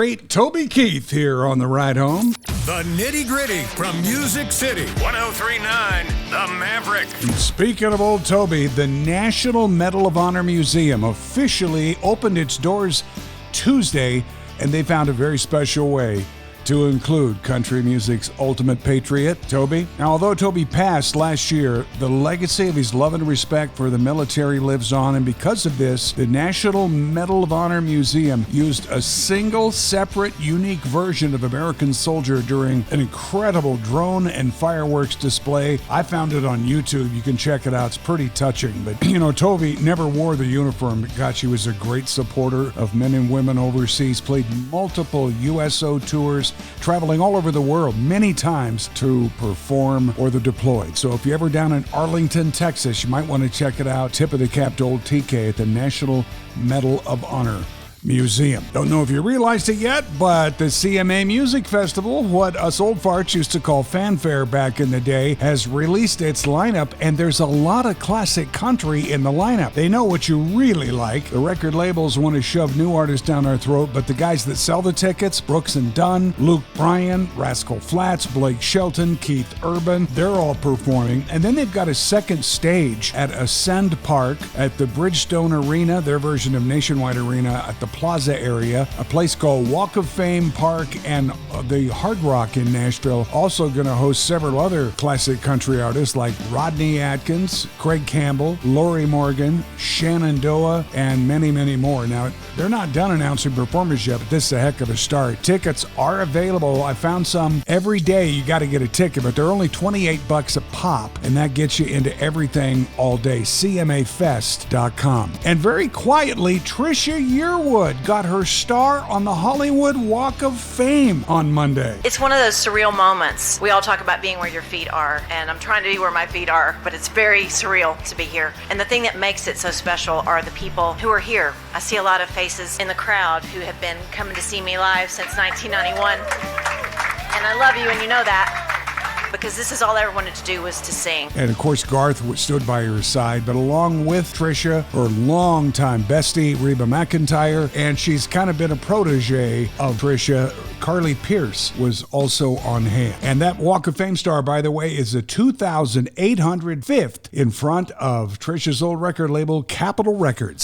Great Toby Keith here on the ride home. The Nitty Gritty from Music City. 103.9 The Maverick. And speaking of old Toby, the National Medal of Honor Museum officially opened its doors Tuesday, and they found a very special way to include country music's ultimate patriot, Toby. Now, although Toby passed last year, the legacy of his love and respect for the military lives on, and because of this, the National Medal of Honor Museum used a single, separate, unique version of American Soldier during an incredible drone and fireworks display. I found it on YouTube. You can check it out. It's pretty touching. But, Toby never wore the uniform. God, she was a great supporter of men and women overseas, played multiple USO tours, traveling all over the world many times to perform or the deployed. So if you're ever down in Arlington, Texas, you might want to check it out. Tip of the cap to old TK at the National Medal of Honor Museum. Don't know if you realized it yet, but the CMA Music Festival, what us old farts used to call fanfare back in the day, has released its lineup, and there's a lot of classic country in the lineup. They know what you really like. The record labels want to shove new artists down our throat, but the guys that sell the tickets, Brooks and Dunn, Luke Bryan, Rascal Flatts, Blake Shelton, Keith Urban, they're all performing. And then they've got a second stage at Ascend Park at the Bridgestone Arena, their version of Nationwide Arena at the Plaza area, a place called Walk of Fame Park, and the Hard Rock in Nashville. Also going to host several other classic country artists like Rodney Atkins, Craig Campbell, Lori Morgan, Shenandoah, and many, many more. Now, they're not done announcing performers yet, but this is a heck of a start. Tickets are available. I found some every day. You got to get a ticket, but they're only $28 a pop, and that gets you into everything all day. CMAFest.com. And very quietly, Trisha Yearwood got her star on the Hollywood Walk of Fame on Monday. It's one of those surreal moments. We all talk about being where your feet are, and I'm trying to be where my feet are, but it's very surreal to be here. And the thing that makes it so special are the people who are here. I see a lot of faces in the crowd who have been coming to see me live since 1991. And I love you, and you know that, because this is all I ever wanted to do was to sing. And of course, Garth stood by her side, but along with Trisha, her longtime bestie, Reba McEntire, and she's kind of been a protege of Trisha, Carly Pearce was also on hand. And that Walk of Fame star, by the way, is the 2,805th in front of Trisha's old record label, Capitol Records.